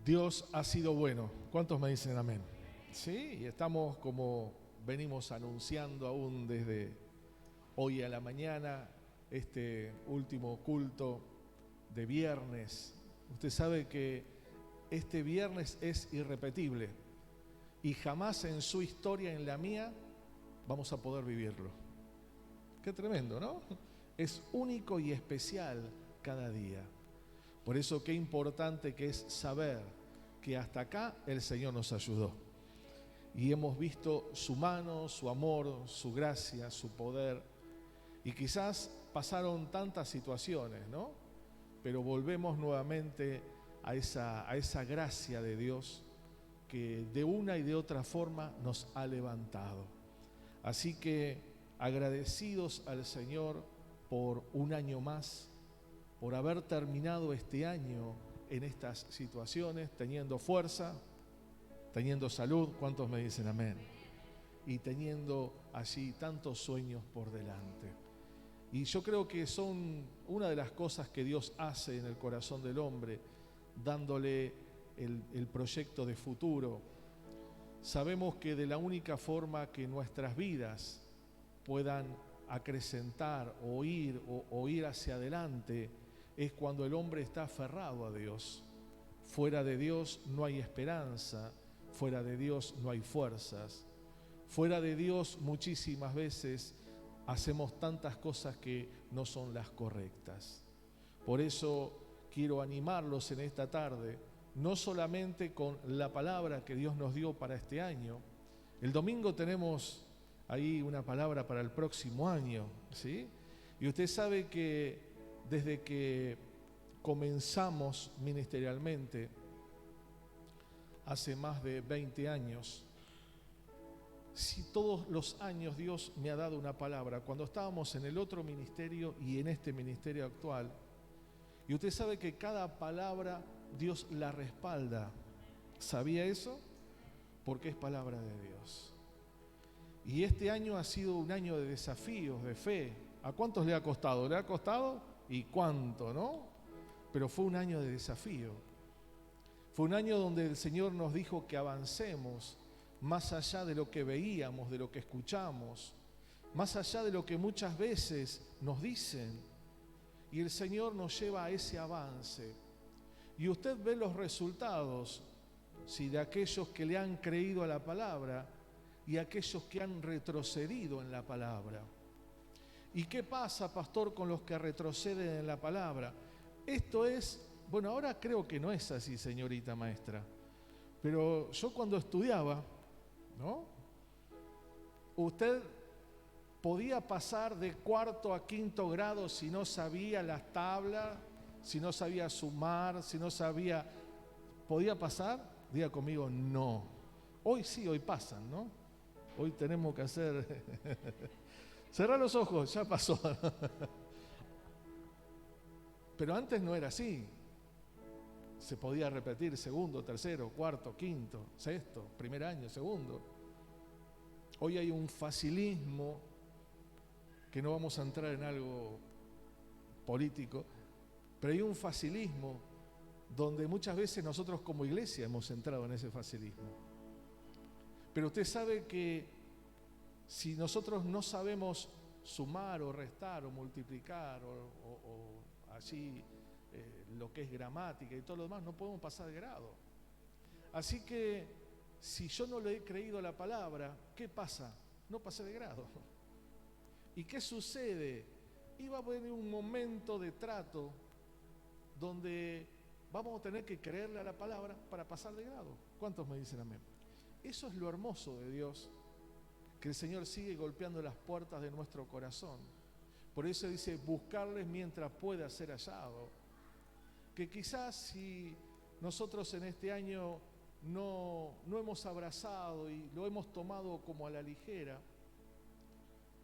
Dios ha sido bueno. ¿Cuántos me dicen amén? Sí, y estamos como venimos anunciando aún desde hoy a la mañana, este último culto de viernes. Usted sabe que este viernes es irrepetible y jamás en su historia, en la mía, vamos a poder vivirlo. Qué tremendo, ¿no? Es único y especial cada día. Por eso qué importante que es saber que hasta acá el Señor nos ayudó. Y hemos visto su mano, su amor, su gracia, su poder. Y quizás pasaron tantas situaciones, ¿no? Pero volvemos nuevamente a esa gracia de Dios que de una y de otra forma nos ha levantado. Así que agradecidos al Señor por un año más, por haber terminado este año en estas situaciones, teniendo fuerza, teniendo salud, ¿cuántos me dicen amén? Y teniendo allí tantos sueños por delante. Y yo creo que son una de las cosas que Dios hace en el corazón del hombre, dándole el proyecto de futuro. Sabemos que de la única forma que nuestras vidas puedan acrecentar o ir hacia adelante es cuando el hombre está aferrado a Dios. Fuera de Dios no hay esperanza, fuera de Dios no hay fuerzas. Fuera de Dios muchísimas veces hacemos tantas cosas que no son las correctas. Por eso quiero animarlos en esta tarde, no solamente con la palabra que Dios nos dio para este año. El domingo tenemos ahí una palabra para el próximo año, ¿sí? Y usted sabe que desde que comenzamos ministerialmente, hace más de 20 años, si todos los años Dios me ha dado una palabra, cuando estábamos en el otro ministerio y en este ministerio actual, y usted sabe que cada palabra Dios la respalda. ¿Sabía eso? Porque es palabra de Dios. Y este año ha sido un año de desafíos, de fe. ¿A cuántos le ha costado? ¿Le ha costado? ¿Y cuánto, no? Pero fue un año de desafío. Fue un año donde el Señor nos dijo que avancemos más allá de lo que veíamos, de lo que escuchamos, más allá de lo que muchas veces nos dicen. Y el Señor nos lleva a ese avance. Y usted ve los resultados, si de aquellos que le han creído a la palabra y aquellos que han retrocedido en la palabra. ¿Y qué pasa, pastor, con los que retroceden en la palabra? Esto es, bueno, ahora creo que no es así, señorita maestra, pero yo cuando estudiaba, ¿no? Usted podía pasar de cuarto a quinto grado si no sabía las tablas, si no sabía sumar, si no sabía... ¿Podía pasar? Diga conmigo, no. Hoy sí, hoy pasan, ¿no? Hoy tenemos que hacer... Cerrar los ojos, ya pasó. Pero antes no era así. Se podía repetir segundo, tercero, cuarto, quinto, sexto, primer año, segundo. Hoy hay un facilismo, que no vamos a entrar en algo político, pero hay un facilismo donde muchas veces nosotros como iglesia hemos entrado en ese facilismo. Pero usted sabe que si nosotros no sabemos sumar o restar o multiplicar o así lo que es gramática y todo lo demás, no podemos pasar de grado. Así que si yo no le he creído a la palabra, ¿qué pasa? No pasé de grado. ¿Y qué sucede? Iba a venir un momento de trato donde vamos a tener que creerle a la palabra para pasar de grado. ¿Cuántos me dicen amén? Eso es lo hermoso de Dios, que el Señor sigue golpeando las puertas de nuestro corazón. Por eso dice, buscarles mientras pueda ser hallado. Que quizás si nosotros en este año no hemos abrazado y lo hemos tomado como a la ligera,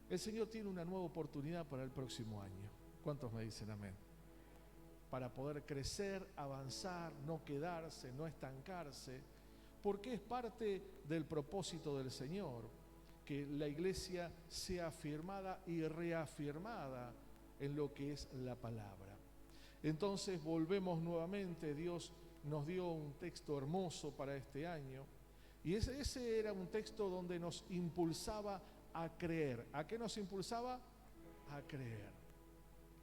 el Señor tiene una nueva oportunidad para el próximo año. ¿Cuántos me dicen amén? Para poder crecer, avanzar, no quedarse, no estancarse, porque es parte del propósito del Señor, que la iglesia sea afirmada y reafirmada en lo que es la palabra. Entonces volvemos nuevamente, Dios nos dio un texto hermoso para este año, y ese era un texto donde nos impulsaba a creer. ¿A qué nos impulsaba? A creer.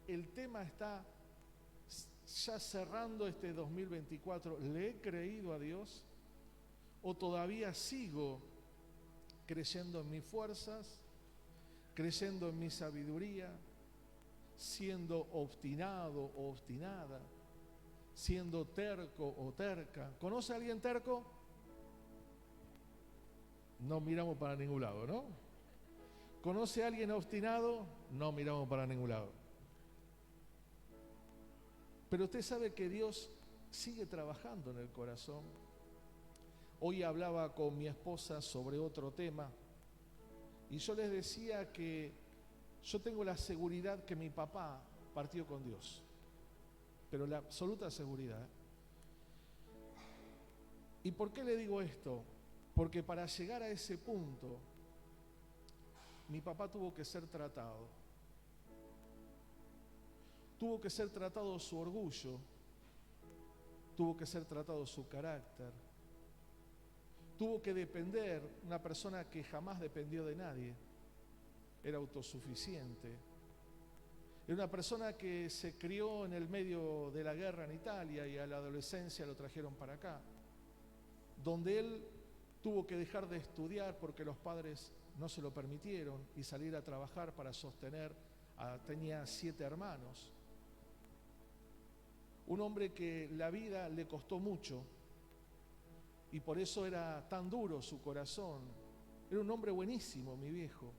El tema está ya cerrando este 2024. ¿Le he creído a Dios? ¿O todavía sigo creyendo en mis fuerzas, creyendo en mi sabiduría, siendo obstinado o obstinada, siendo terco o terca? ¿Conoce a alguien terco? No miramos para ningún lado, ¿no? ¿Conoce a alguien obstinado? No miramos para ningún lado. Pero usted sabe que Dios sigue trabajando en el corazón. Hoy hablaba con mi esposa sobre otro tema y yo les decía que yo tengo la seguridad que mi papá partió con Dios, pero la absoluta seguridad. ¿Y por qué le digo esto? Porque para llegar a ese punto, mi papá tuvo que ser tratado. Tuvo que ser tratado su orgullo, tuvo que ser tratado su carácter, tuvo que depender, una persona que jamás dependió de nadie, era autosuficiente. Era una persona que se crió en el medio de la guerra en Italia y a la adolescencia lo trajeron para acá, donde él tuvo que dejar de estudiar porque los padres no se lo permitieron y salir a trabajar para sostener, tenía 7 hermanos. Un hombre que la vida le costó mucho y por eso era tan duro su corazón. Era un hombre buenísimo, mi viejo,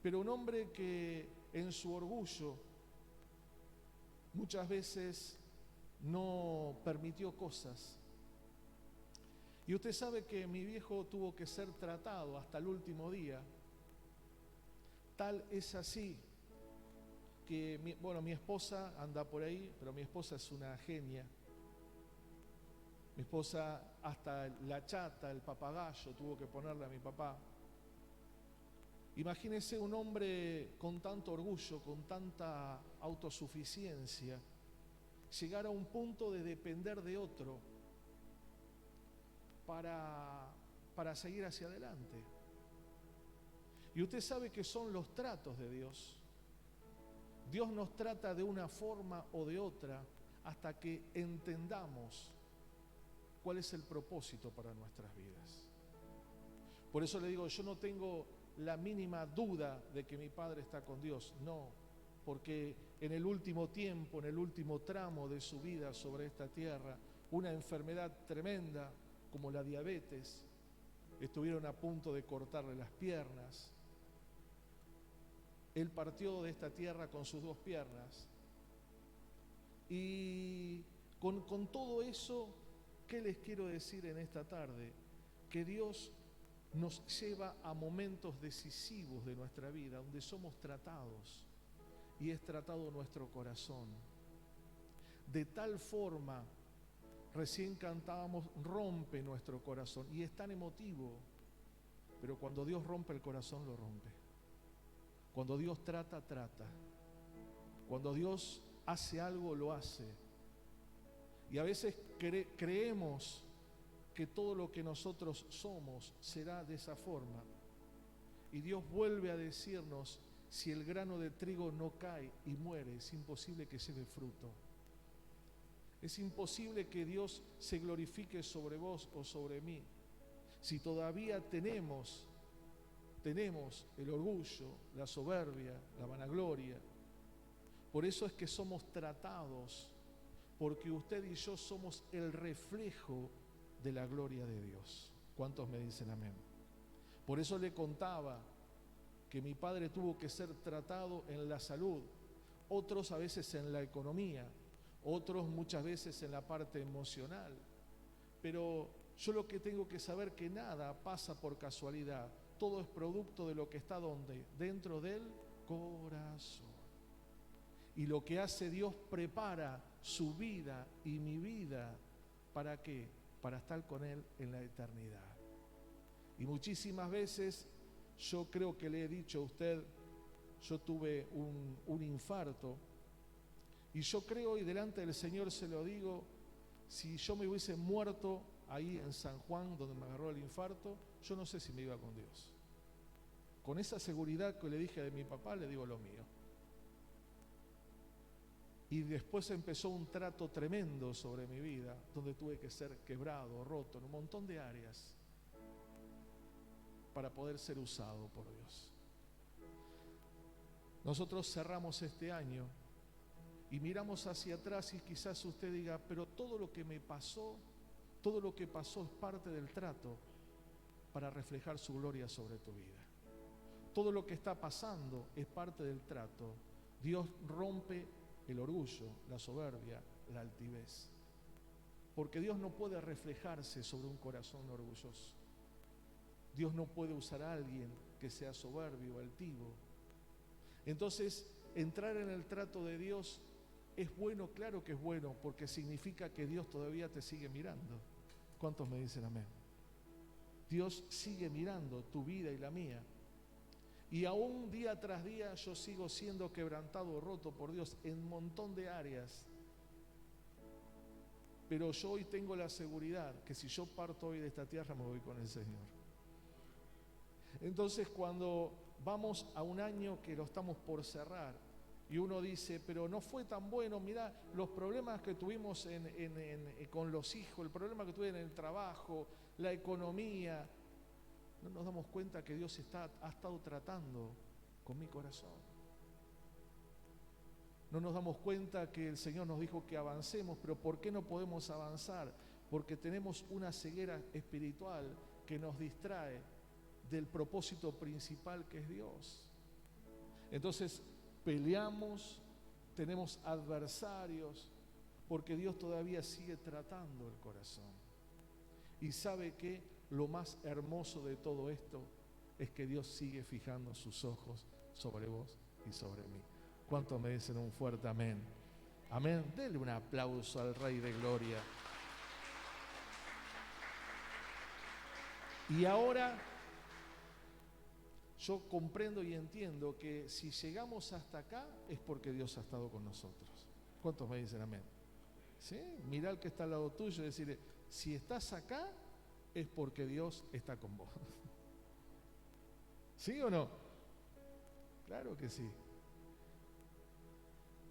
pero un hombre que en su orgullo muchas veces no permitió cosas. Y usted sabe que mi viejo tuvo que ser tratado hasta el último día. Tal es así que, mi esposa anda por ahí, pero mi esposa es una genia. Mi esposa hasta la chata, el papagayo, tuvo que ponerle a mi papá. Imagínese un hombre con tanto orgullo, con tanta autosuficiencia, llegar a un punto de depender de otro para seguir hacia adelante. Y usted sabe que son los tratos de Dios. Dios nos trata de una forma o de otra hasta que entendamos cuál es el propósito para nuestras vidas. Por eso le digo, yo no tengo la mínima duda de que mi padre está con Dios, no, porque en el último tiempo, en el último tramo de su vida sobre esta tierra, una enfermedad tremenda como la diabetes, estuvieron a punto de cortarle las piernas. Él partió de esta tierra con sus 2 piernas. Y con todo eso, ¿qué les quiero decir en esta tarde? Que Dios nos lleva a momentos decisivos de nuestra vida, donde somos tratados, y es tratado nuestro corazón. De tal forma, recién cantábamos, rompe nuestro corazón, y es tan emotivo, pero cuando Dios rompe el corazón, lo rompe. Cuando Dios trata, trata. Cuando Dios hace algo, lo hace. Y a veces creemos que todo lo que nosotros somos será de esa forma. Y Dios vuelve a decirnos, si el grano de trigo no cae y muere, es imposible que lleve fruto. Es imposible que Dios se glorifique sobre vos o sobre mí. Si todavía tenemos el orgullo, la soberbia, la vanagloria. Por eso es que somos tratados, porque usted y yo somos el reflejo de la gloria de Dios. ¿Cuántos me dicen amén? Por eso le contaba que mi padre tuvo que ser tratado en la salud, otros a veces en la economía, otros muchas veces en la parte emocional. Pero yo lo que tengo que saber que nada pasa por casualidad. Todo es producto de lo que está ¿dónde? Dentro del corazón. Y lo que hace Dios, prepara su vida y mi vida. ¿Para qué? Para estar con Él en la eternidad. Y muchísimas veces yo creo que le he dicho a usted, yo tuve un infarto Y yo creo, y delante del Señor se lo digo, si yo me hubiese muerto ahí en San Juan, donde me agarró el infarto, yo no sé si me iba con Dios. Con esa seguridad que le dije de mi papá, le digo lo mío. Y después empezó un trato tremendo sobre mi vida, donde tuve que ser quebrado, roto, en un montón de áreas, para poder ser usado por Dios. Nosotros cerramos este año y miramos hacia atrás y quizás usted diga, pero todo lo que me pasó, todo lo que pasó es parte del trato para reflejar su gloria sobre tu vida. Todo lo que está pasando es parte del trato. Dios rompe el orgullo, la soberbia, la altivez. Porque Dios no puede reflejarse sobre un corazón orgulloso. Dios no puede usar a alguien que sea soberbio o altivo. Entonces, entrar en el trato de Dios es bueno, claro que es bueno, porque significa que Dios todavía te sigue mirando. ¿Cuántos me dicen amén? Dios sigue mirando tu vida y la mía. Y aún día tras día yo sigo siendo quebrantado, roto por Dios en un montón de áreas. Pero yo hoy tengo la seguridad que si yo parto hoy de esta tierra me voy con el Señor. Entonces cuando vamos a un año que lo estamos por cerrar y uno dice, pero no fue tan bueno, mirá los problemas que tuvimos con los hijos, el problema que tuve en el trabajo, la economía, no nos damos cuenta que Dios ha estado tratando con mi corazón. No nos damos cuenta que el Señor nos dijo que avancemos, pero ¿por qué no podemos avanzar? Porque tenemos una ceguera espiritual que nos distrae del propósito principal que es Dios. Entonces peleamos, tenemos adversarios, porque Dios todavía sigue tratando el corazón. Y sabe que lo más hermoso de todo esto es que Dios sigue fijando sus ojos sobre vos y sobre mí. ¿Cuántos me dicen un fuerte amén? Amén. Denle un aplauso al Rey de Gloria. Y ahora yo comprendo y entiendo que si llegamos hasta acá es porque Dios ha estado con nosotros. ¿Cuántos me dicen amén? ¿Sí? Mirá al que está al lado tuyo y decirle, si estás acá es porque Dios está con vos. ¿Sí o no? Claro que sí.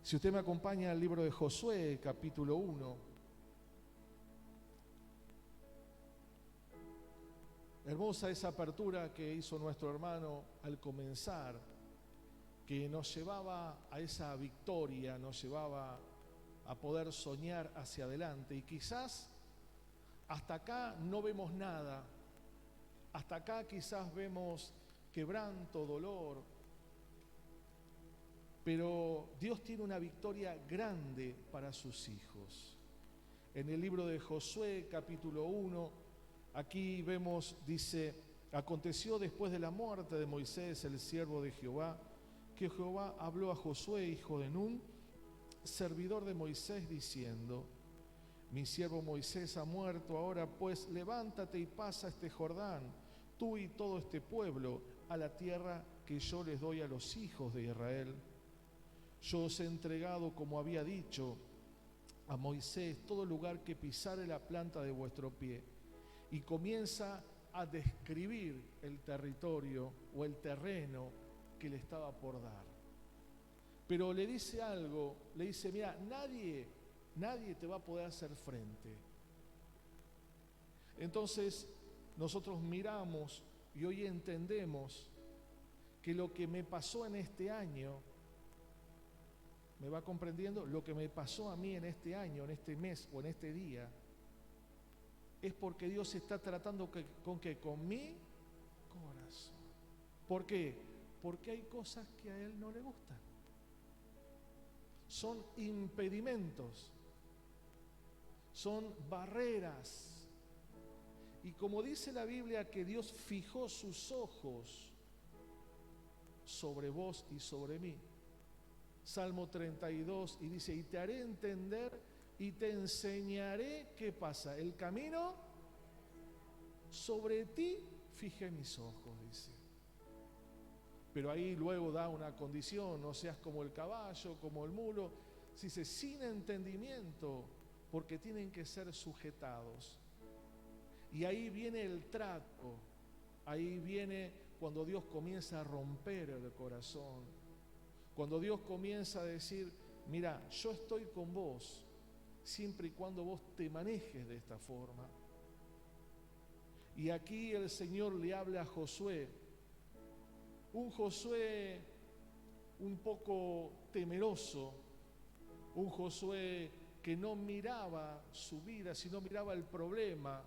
Si usted me acompaña al libro de Josué, capítulo 1, hermosa esa apertura que hizo nuestro hermano al comenzar, que nos llevaba a esa victoria, nos llevaba a poder soñar hacia adelante. Y quizás hasta acá no vemos nada, hasta acá quizás vemos quebranto, dolor, pero Dios tiene una victoria grande para sus hijos. En el libro de Josué, capítulo 1, aquí vemos, dice, aconteció después de la muerte de Moisés, el siervo de Jehová, que Jehová habló a Josué, hijo de Nun, servidor de Moisés, diciendo, mi siervo Moisés ha muerto, ahora pues levántate y pasa este Jordán, tú y todo este pueblo, a la tierra que yo les doy a los hijos de Israel. Yo os he entregado, como había dicho a Moisés, todo lugar que pisare la planta de vuestro pie. Y comienza a describir el territorio o el terreno que le estaba por dar. Pero le dice algo, le dice, mira, nadie te va a poder hacer frente. Entonces nosotros miramos y hoy entendemos que lo que me pasó en este año, ¿me va comprendiendo? Lo que me pasó a mí en este año, en este mes o en este día, es porque Dios está tratando con mi corazón. ¿Por qué? Porque hay cosas que a Él no le gustan. Son impedimentos, son barreras. Y como dice la Biblia que Dios fijó sus ojos sobre vos y sobre mí. Salmo 32 y dice, y te haré entender y te enseñaré qué pasa. El camino, sobre ti fijé mis ojos, dice. Pero ahí luego da una condición, no seas como el caballo, como el mulo, se dice sin entendimiento, porque tienen que ser sujetados. Y ahí viene el trato, ahí viene cuando Dios comienza a romper el corazón, cuando Dios comienza a decir, mira, yo estoy con vos, siempre y cuando vos te manejes de esta forma. Y aquí el Señor le habla a Josué, un Josué un poco temeroso, un Josué que no miraba su vida, sino miraba el problema.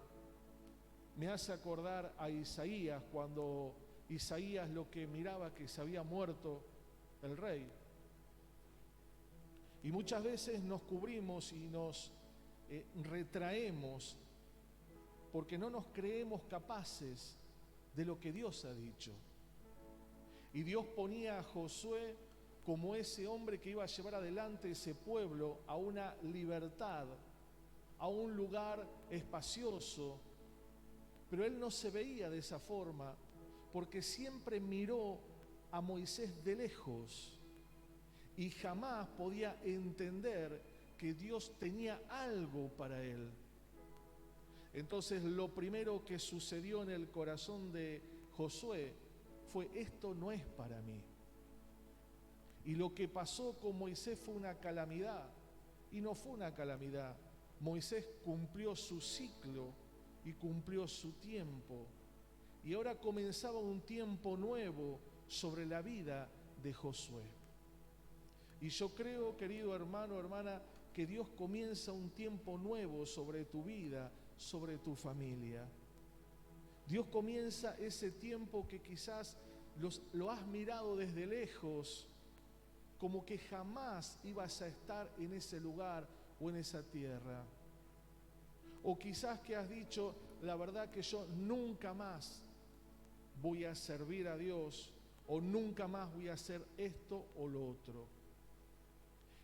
Me hace acordar a Isaías, cuando Isaías lo que miraba que se había muerto el rey. Y muchas veces nos cubrimos y nos retraemos porque no nos creemos capaces de lo que Dios ha dicho. Y Dios ponía a Josué como ese hombre que iba a llevar adelante ese pueblo a una libertad, a un lugar espacioso. Pero él no se veía de esa forma, porque siempre miró a Moisés de lejos y jamás podía entender que Dios tenía algo para él. Entonces lo primero que sucedió en el corazón de Josué fue: esto no es para mí. Y lo que pasó con Moisés fue una calamidad, y no fue una calamidad. Moisés cumplió su ciclo y cumplió su tiempo, y ahora comenzaba un tiempo nuevo sobre la vida de Josué. Y yo creo, querido hermano, hermana, que Dios comienza un tiempo nuevo sobre tu vida, sobre tu familia. Dios comienza ese tiempo que quizás lo has mirado desde lejos, como que jamás ibas a estar en ese lugar o en esa tierra. O quizás que has dicho, la verdad que yo nunca más voy a servir a Dios, o nunca más voy a hacer esto o lo otro.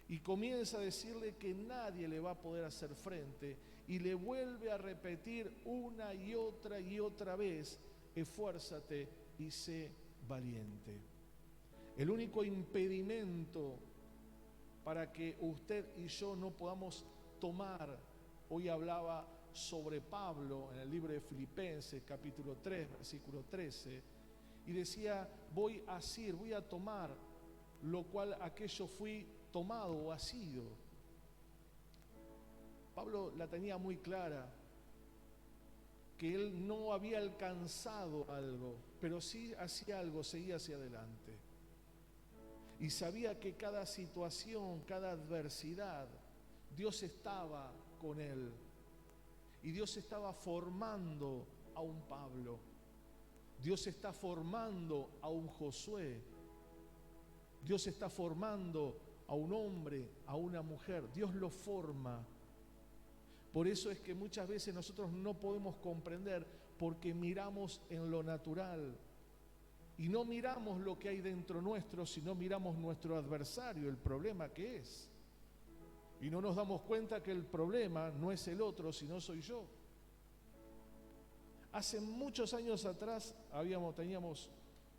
Y comienza a decirle que nadie le va a poder hacer frente, y le vuelve a repetir una y otra vez: esfuérzate y sé valiente. El único impedimento para que usted y yo no podamos tomar, hoy hablaba sobre Pablo en el libro de Filipenses capítulo 3 versículo 13, y decía: voy a asir, voy a tomar lo cual aquello fui tomado o asido. Pablo la tenía muy clara, que él no había alcanzado algo, pero sí hacía algo, seguía hacia adelante. Y sabía que cada situación, cada adversidad, Dios estaba con él. Y Dios estaba formando a un Pablo. Dios está formando a un Josué. Dios está formando a un hombre, a una mujer. Dios lo forma. Por eso es que muchas veces nosotros no podemos comprender, porque miramos en lo natural. Y no miramos lo que hay dentro nuestro, sino miramos nuestro adversario, el problema que es. Y no nos damos cuenta que el problema no es el otro, sino soy yo. Hace muchos años atrás teníamos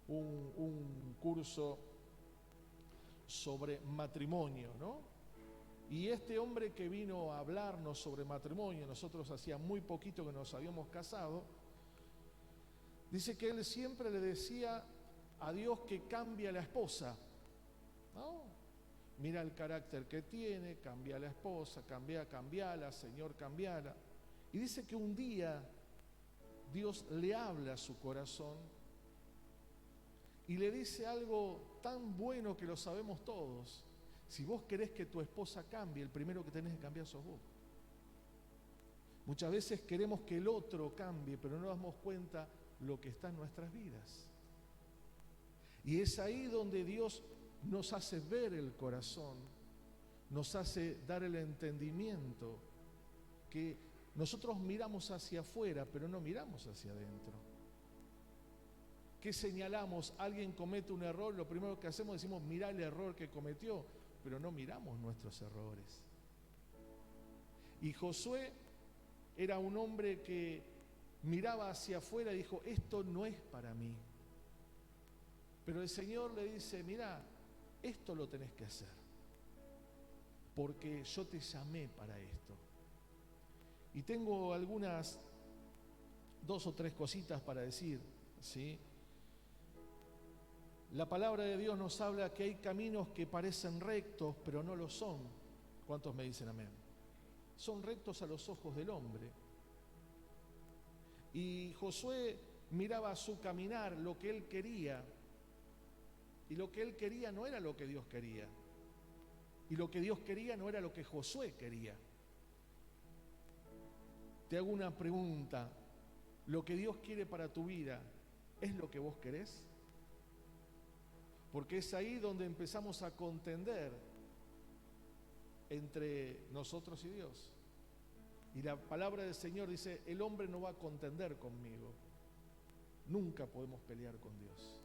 un curso sobre matrimonio, ¿no? Y este hombre que vino a hablarnos sobre matrimonio, nosotros hacía muy poquito que nos habíamos casado, dice que él siempre le decía a Dios que cambie a la esposa, ¿no? Mira el carácter que tiene, cambia a la esposa, cambiala, Señor, cambiala. Y dice que un día Dios le habla a su corazón y le dice algo tan bueno que lo sabemos todos: si vos querés que tu esposa cambie, el primero que tenés que cambiar sos vos. Muchas veces queremos que el otro cambie, pero no nos damos cuenta lo que está en nuestras vidas. Y es ahí donde Dios nos hace ver el corazón, nos hace dar el entendimiento, que nosotros miramos hacia afuera, pero no miramos hacia adentro. ¿Qué señalamos? Alguien comete un error, lo primero que hacemos decimos: mirá el error que cometió, pero no miramos nuestros errores. Y Josué era un hombre que miraba hacia afuera y dijo: esto no es para mí. Pero el Señor le dice: mirá, esto lo tenés que hacer. porque yo te llamé para esto. Y tengo algunas, 2 o 3 cositas para decir, ¿sí? La palabra de Dios nos habla que hay caminos que parecen rectos, pero no lo son. ¿Cuántos me dicen amén? Son rectos a los ojos del hombre. Y Josué miraba su caminar, lo que él quería, y lo que él quería no era lo que Dios quería. Y lo que Dios quería no era lo que Josué quería. Te hago una pregunta. ¿Lo que Dios quiere para tu vida es lo que vos querés? Porque es ahí donde empezamos a contender entre nosotros y Dios. Y la palabra del Señor dice, el hombre no va a contender conmigo. Nunca podemos pelear con Dios.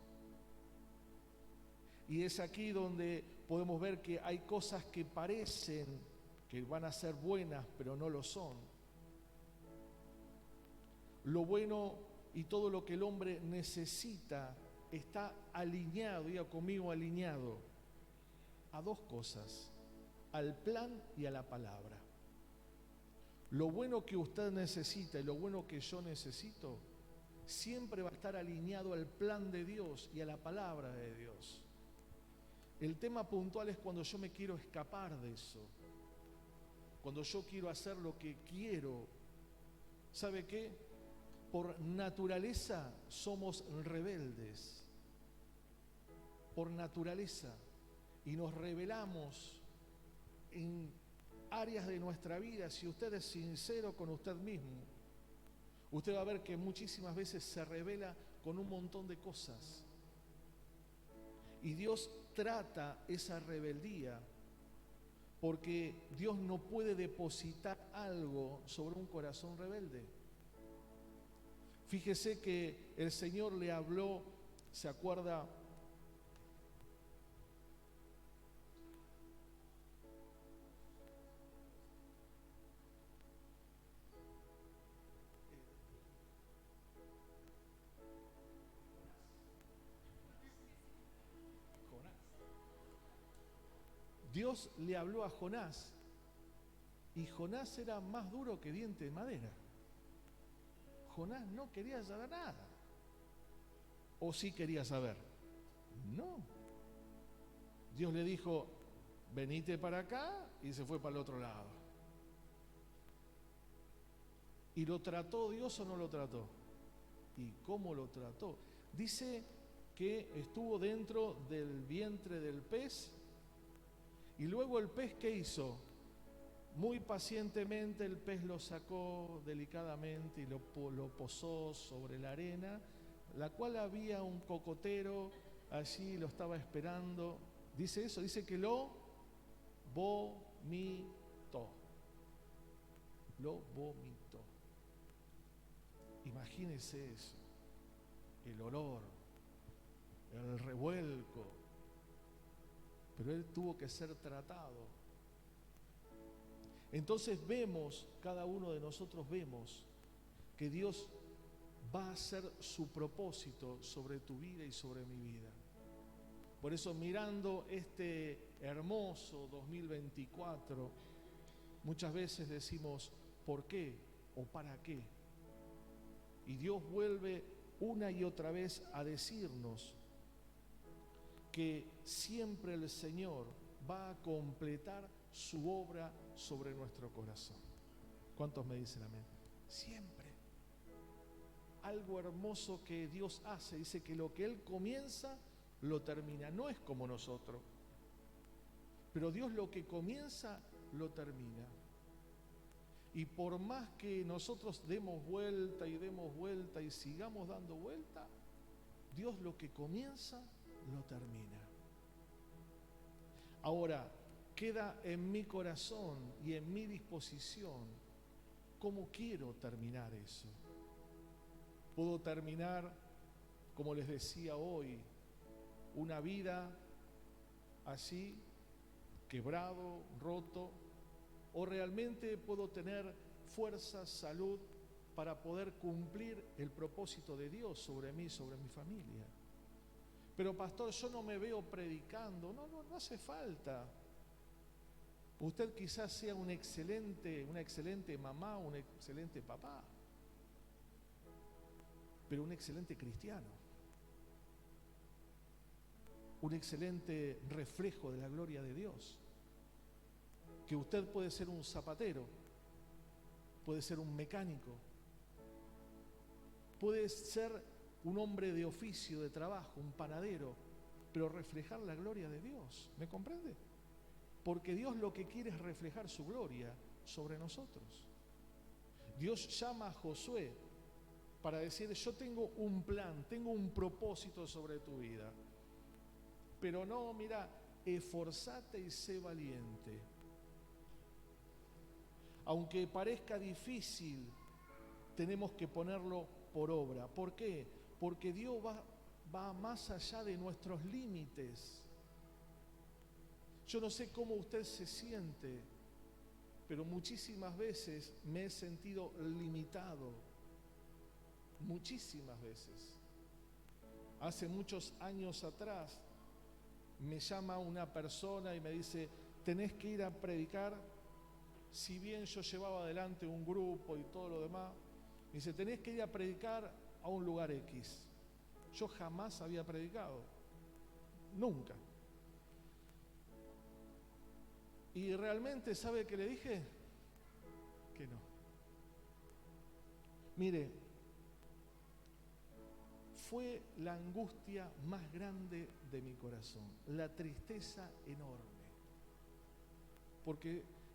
Y es aquí donde podemos ver que hay cosas que parecen que van a ser buenas, pero no lo son. Lo bueno y todo lo que el hombre necesita está alineado, diga conmigo, alineado a 2 cosas, al plan y a la palabra. Lo bueno que usted necesita y lo bueno que yo necesito siempre va a estar alineado al plan de Dios y a la palabra de Dios. El tema puntual es cuando yo me quiero escapar de eso, cuando yo quiero hacer lo que quiero. ¿Sabe qué? Por naturaleza somos rebeldes, por naturaleza, y nos rebelamos en áreas de nuestra vida. Si usted es sincero con usted mismo, usted va a ver que muchísimas veces se rebela con un montón de cosas. Y Dios trata esa rebeldía porque Dios no puede depositar algo sobre un corazón rebelde. Fíjese que el Señor le habló, ¿se acuerda? Dios le habló a Jonás y Jonás era más duro que diente de madera. Jonás no quería saber nada. ¿O sí quería saber? No. Dios le dijo, venite para acá, y se fue para el otro lado. ¿Y lo trató Dios o no lo trató? ¿Y cómo lo trató? Dice que estuvo dentro del vientre del pez. Y luego el pez, ¿qué hizo? Muy pacientemente el pez lo sacó delicadamente y lo posó sobre la arena, la cual había un cocotero allí, lo estaba esperando. Dice eso, dice que lo vomitó. Lo vomitó. Imagínese eso, el olor, el revuelco. Pero él tuvo que ser tratado. Entonces vemos, cada uno de nosotros vemos, que Dios va a hacer su propósito sobre tu vida y sobre mi vida. Por eso, mirando este hermoso 2024, muchas veces decimos, ¿por qué o para qué? Y Dios vuelve una y otra vez a decirnos que siempre el Señor va a completar su obra sobre nuestro corazón. ¿Cuántos me dicen amén? Siempre. Algo hermoso que Dios hace, dice que lo que Él comienza, lo termina. No es como nosotros, pero Dios lo que comienza, lo termina. Y por más que nosotros demos vuelta y sigamos dando vuelta, Dios lo que comienza, lo termina. Ahora, queda en mi corazón y en mi disposición cómo quiero terminar eso. Puedo terminar, como les decía hoy, una vida así, quebrado, roto, o realmente puedo tener fuerza, salud para poder cumplir el propósito de Dios sobre mí, sobre mi familia. Pero pastor, yo no me veo predicando. No hace falta. Usted quizás sea una excelente mamá, un excelente papá, pero un excelente cristiano, un excelente reflejo de la gloria de Dios. Que usted puede ser un zapatero, puede ser un mecánico, puede ser un hombre de oficio, de trabajo, un panadero, pero reflejar la gloria de Dios. ¿Me comprende? Porque Dios lo que quiere es reflejar su gloria sobre nosotros. Dios llama a Josué para decir: yo tengo un plan, tengo un propósito sobre tu vida. Pero no, mira, esforzate y sé valiente. Aunque parezca difícil, tenemos que ponerlo por obra. ¿Por qué? Porque Dios va más allá de nuestros límites. Yo no sé cómo usted se siente, pero muchísimas veces me he sentido limitado. Muchísimas veces. Hace muchos años atrás me llama una persona y me dice: tenés que ir a predicar. Si bien yo llevaba adelante un grupo y todo lo demás, me dice: tenés que ir a predicar a un lugar X. Yo jamás había predicado, nunca. Y realmente, ¿sabe qué le dije? Que no. Mire, fue la angustia más grande de mi corazón, la tristeza enorme.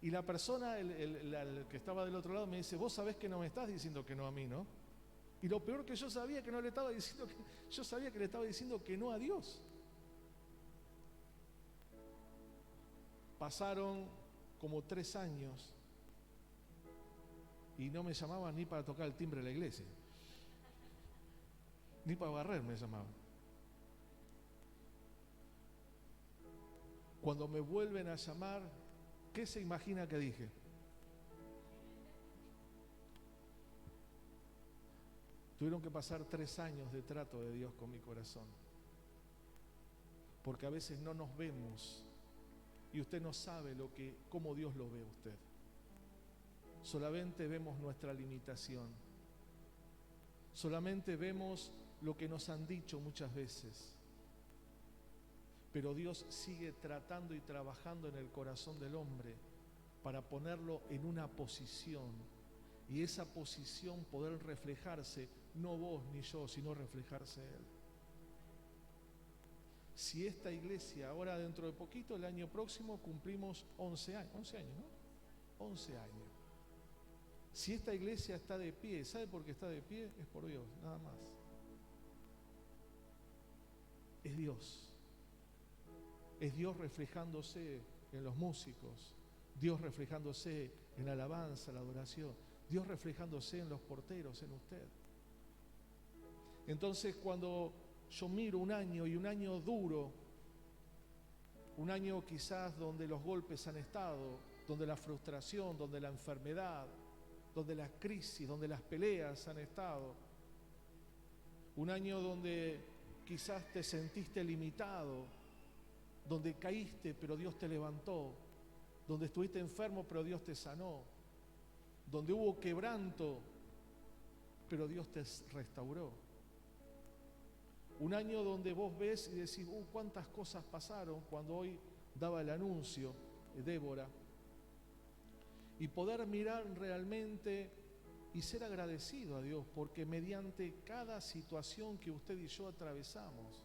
Y la persona, el que estaba del otro lado, me dice: vos sabés que no me estás diciendo que no a mí, ¿no? Y lo peor, que yo sabía que no le estaba diciendo yo sabía que le estaba diciendo que no a Dios. Pasaron como 3 años y no me llamaban ni para tocar el timbre de la iglesia, ni para barrer me llamaban. Cuando me vuelven a llamar, ¿qué se imagina que dije? Tuvieron que pasar 3 años de trato de Dios con mi corazón. Porque a veces no nos vemos y usted no sabe cómo Dios lo ve a usted. Solamente vemos nuestra limitación. Solamente vemos lo que nos han dicho muchas veces. Pero Dios sigue tratando y trabajando en el corazón del hombre para ponerlo en una posición, y esa posición poder reflejarse, no vos ni yo, sino reflejarse Él. Si esta iglesia, ahora dentro de poquito, el año próximo, cumplimos 11 años, 11 años, ¿no? 11 años. Si esta iglesia está de pie, ¿sabe por qué está de pie? Es por Dios, nada más. Es Dios. Es Dios reflejándose en los músicos, Dios reflejándose en la alabanza, la adoración, Dios reflejándose en los porteros, en usted. Entonces, cuando yo miro un año, y un año duro, un año quizás donde los golpes han estado, donde la frustración, donde la enfermedad, donde las crisis, donde las peleas han estado, un año donde quizás te sentiste limitado, donde caíste pero Dios te levantó, donde estuviste enfermo pero Dios te sanó, donde hubo quebranto pero Dios te restauró. Un año donde vos ves y decís: cuántas cosas pasaron, cuando hoy daba el anuncio Débora, y poder mirar realmente y ser agradecido a Dios, porque mediante cada situación que usted y yo atravesamos,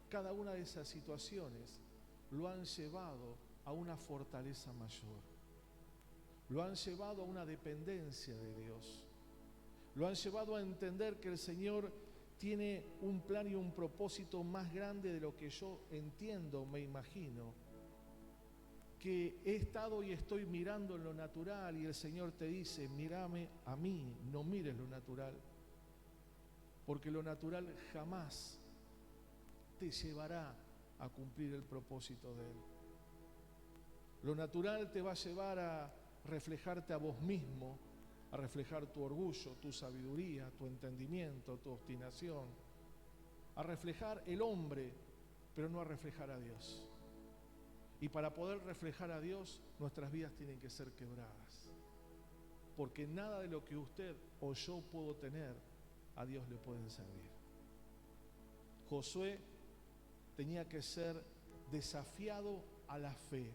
cada una de esas situaciones lo han llevado a una fortaleza mayor, lo han llevado a una dependencia de Dios, lo han llevado a entender que el Señor tiene un plan y un propósito más grande de lo que yo entiendo, me imagino, que he estado y estoy mirando en lo natural, y el Señor te dice: mírame a mí, no mires lo natural, porque lo natural jamás te llevará a cumplir el propósito de Él. Lo natural te va a llevar a reflejarte a vos mismo, a reflejar tu orgullo, tu sabiduría, tu entendimiento, tu obstinación, a reflejar el hombre, pero no a reflejar a Dios. Y para poder reflejar a Dios, nuestras vidas tienen que ser quebradas. Porque nada de lo que usted o yo puedo tener, a Dios le pueden servir. Josué tenía que ser desafiado a la fe.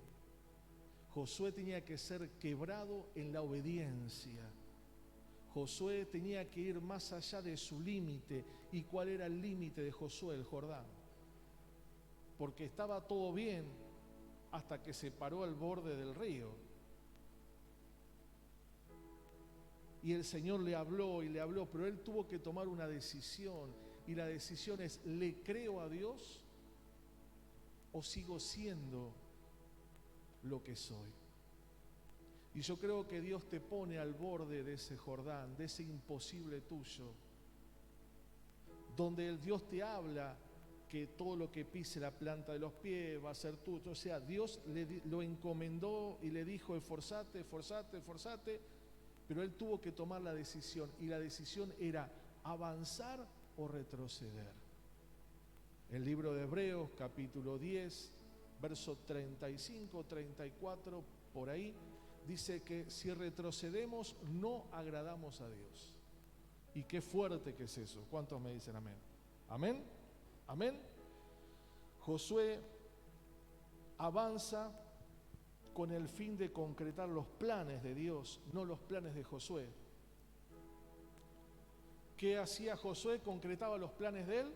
Josué tenía que ser quebrado en la obediencia. Josué tenía que ir más allá de su límite. ¿Y cuál era el límite de Josué? El Jordán. Porque estaba todo bien hasta que se paró al borde del río. Y el Señor le habló y le habló, pero él tuvo que tomar una decisión. Y la decisión es, ¿le creo a Dios o sigo siendo lo que soy? Y yo creo que Dios te pone al borde de ese Jordán, de ese imposible tuyo, donde el Dios te habla que todo lo que pise la planta de los pies va a ser tuyo. O sea, Dios lo encomendó y le dijo, esforzate, esforzate, esforzate, pero él tuvo que tomar la decisión, y la decisión era avanzar o retroceder. El libro de Hebreos, capítulo 10, verso 35, 34, por ahí, dice que si retrocedemos no agradamos a Dios. Y qué fuerte que es eso. ¿Cuántos me dicen amén? ¿Amén? ¿Amén? Josué avanza con el fin de concretar los planes de Dios, no los planes de Josué. ¿Qué hacía Josué? ¿Concretaba los planes de él?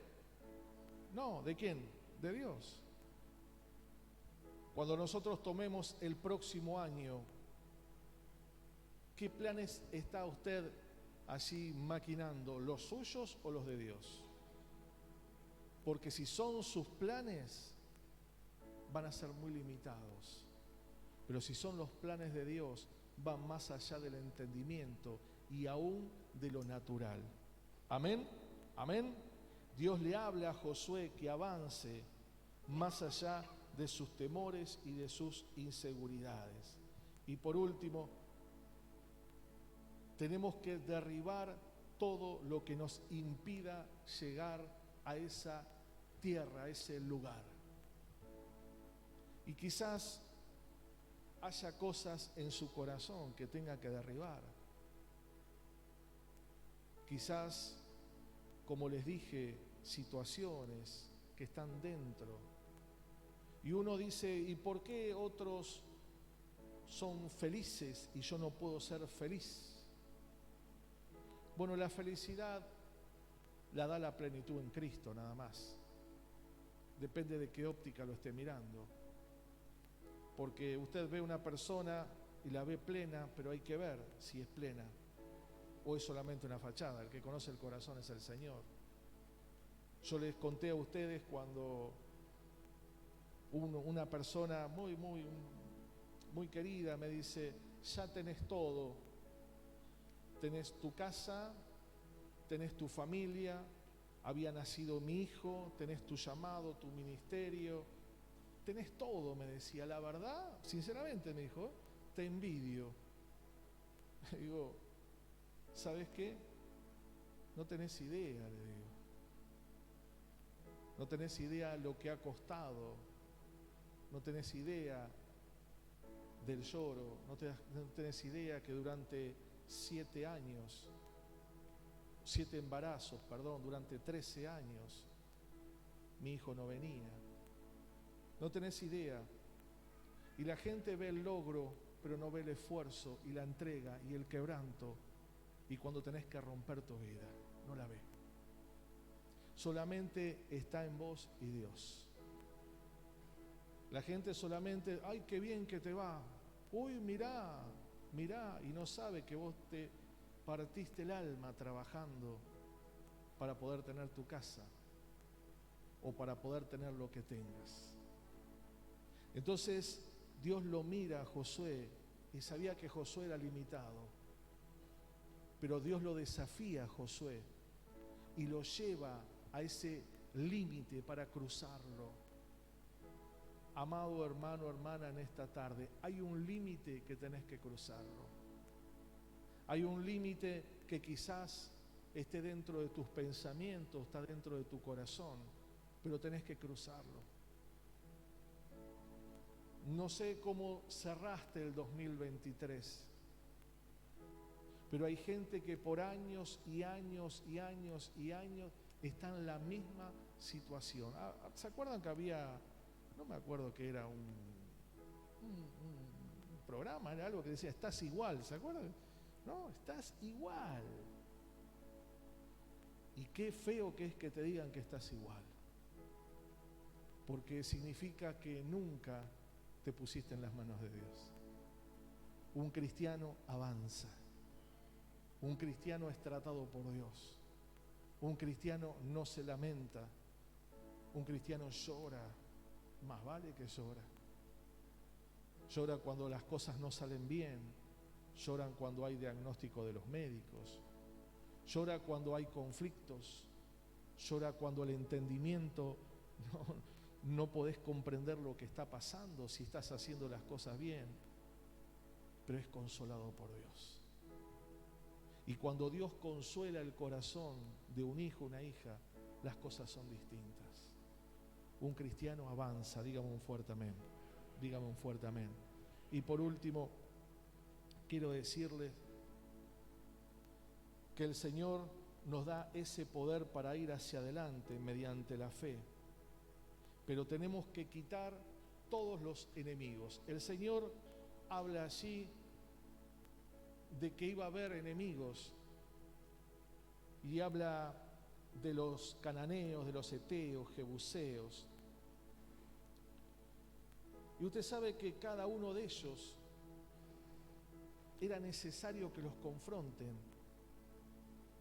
No, ¿de quién? De Dios. Cuando nosotros tomemos el próximo año, ¿qué planes está usted allí maquinando? ¿Los suyos o los de Dios? Porque si son sus planes, van a ser muy limitados. Pero si son los planes de Dios, van más allá del entendimiento y aún de lo natural. Amén, amén. Dios le habla a Josué que avance más allá de sus temores y de sus inseguridades. Y por último, tenemos que derribar todo lo que nos impida llegar a esa tierra, a ese lugar. Y quizás haya cosas en su corazón que tenga que derribar. Quizás, como les dije, situaciones que están dentro. Y uno dice, ¿y por qué otros son felices y yo no puedo ser feliz? Bueno, la felicidad la da la plenitud en Cristo, nada más. Depende de qué óptica lo esté mirando. Porque usted ve una persona y la ve plena, pero hay que ver si es plena o es solamente una fachada. El que conoce el corazón es el Señor. Yo les conté a ustedes cuando una persona muy querida me dice, ya tenés todo, tenés tu casa, tenés tu familia, había nacido mi hijo, tenés tu llamado, tu ministerio, tenés todo, me decía. La verdad, sinceramente me dijo, te envidio. Digo, ¿sabes qué? No tenés idea, le digo. No tenés idea lo que ha costado, no tenés idea del lloro, no tenés idea que durante 7 embarazos, durante 13 años, mi hijo no venía. No tenés idea. Y la gente ve el logro, pero no ve el esfuerzo y la entrega y el quebranto. Y cuando tenés que romper tu vida, no la ve. Solamente está en vos y Dios. La gente solamente, ay, qué bien que te va. Uy, mirá, y no sabe que vos te partiste el alma trabajando para poder tener tu casa o para poder tener lo que tengas. Entonces Dios lo mira a Josué y sabía que Josué era limitado, pero Dios lo desafía a Josué y lo lleva a ese límite para cruzarlo. Amado hermano, hermana, en esta tarde hay un límite que tenés que cruzarlo. Hay un límite que quizás esté dentro de tus pensamientos, está dentro de tu corazón, pero tenés que cruzarlo. No sé cómo cerraste el 2023, pero hay gente que por años y años y años y años está en la misma situación. ¿Se acuerdan que había, no me acuerdo que era un programa, era algo que decía, estás igual, ¿se acuerdan? No, estás igual. Y qué feo que es que te digan que estás igual, porque significa que nunca te pusiste en las manos de Dios. Un cristiano avanza, un cristiano es tratado por Dios, un cristiano no se lamenta, un cristiano llora, más vale que llora. Llora cuando las cosas no salen bien, lloran cuando hay diagnóstico de los médicos, llora cuando hay conflictos, llora cuando el entendimiento no podés comprender lo que está pasando, si estás haciendo las cosas bien, pero es consolado por Dios. Y cuando Dios consuela el corazón de un hijo, una hija, las cosas son distintas. Un cristiano avanza, dígame un fuerte amén, dígame un fuerte amén. Y por último, quiero decirles que el Señor nos da ese poder para ir hacia adelante mediante la fe, pero tenemos que quitar todos los enemigos. El Señor habla allí de que iba a haber enemigos y habla de los cananeos, de los heteos, jebuseos. Y usted sabe que cada uno de ellos era necesario que los confronten.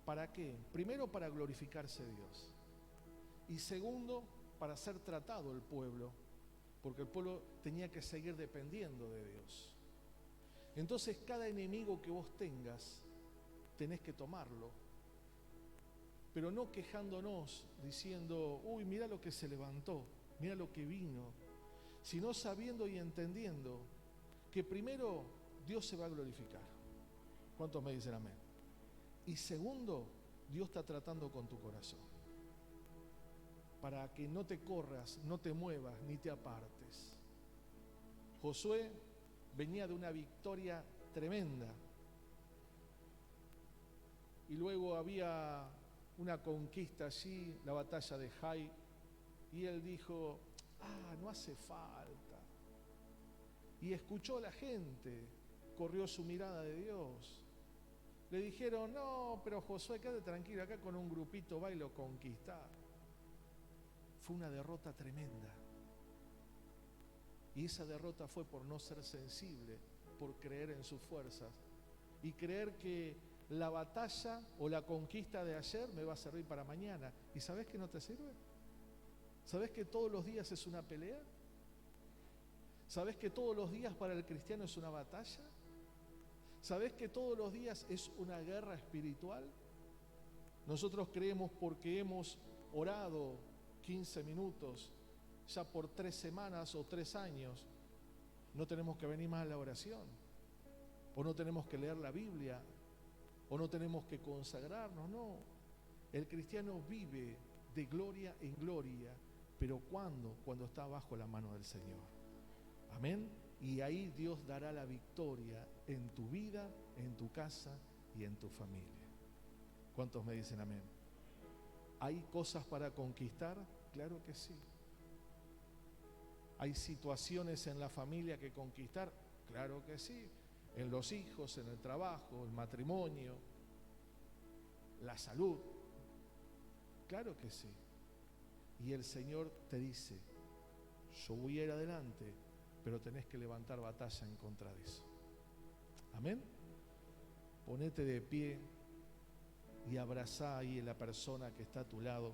¿Para qué? Primero, para glorificarse Dios. Y segundo, para ser tratado el pueblo, porque el pueblo tenía que seguir dependiendo de Dios. Entonces, cada enemigo que vos tengas, tenés que tomarlo, pero no quejándonos, diciendo, uy, mira lo que se levantó, mira lo que vino, sino sabiendo y entendiendo que primero Dios se va a glorificar. ¿Cuántos me dicen amén? Y segundo, Dios está tratando con tu corazón, para que no te corras, no te muevas, ni te apartes. Josué venía de una victoria tremenda, y luego había una conquista allí, la batalla de Jai, y él dijo, no hace falta. Y escuchó a la gente, corrió su mirada de Dios. Le dijeron, no, pero Josué, quédate tranquilo, acá con un grupito va y lo conquista. Fue una derrota tremenda. Y esa derrota fue por no ser sensible, por creer en sus fuerzas y creer que la batalla o la conquista de ayer me va a servir para mañana. ¿Y sabés que no te sirve? ¿Sabés que todos los días es una pelea? ¿Sabés que todos los días para el cristiano es una batalla? ¿Sabés que todos los días es una guerra espiritual? Nosotros creemos porque hemos orado 15 minutos ya por 3 semanas o 3 años, no tenemos que venir más a la oración, o no tenemos que leer la Biblia, o no tenemos que consagrarnos. No, el cristiano vive de gloria en gloria, pero cuando está bajo la mano del Señor. Amén. Y ahí Dios dará la victoria en tu vida, en tu casa y en tu familia. ¿Cuántos me dicen amén? ¿Hay cosas para conquistar? Claro que sí. ¿Hay situaciones en la familia que conquistar? Claro que sí. En los hijos, en el trabajo, el matrimonio, la salud. Claro que sí. Y el Señor te dice, yo voy a ir adelante, pero tenés que levantar batalla en contra de eso. Amén. Ponete de pie y abrazá ahí a la persona que está a tu lado.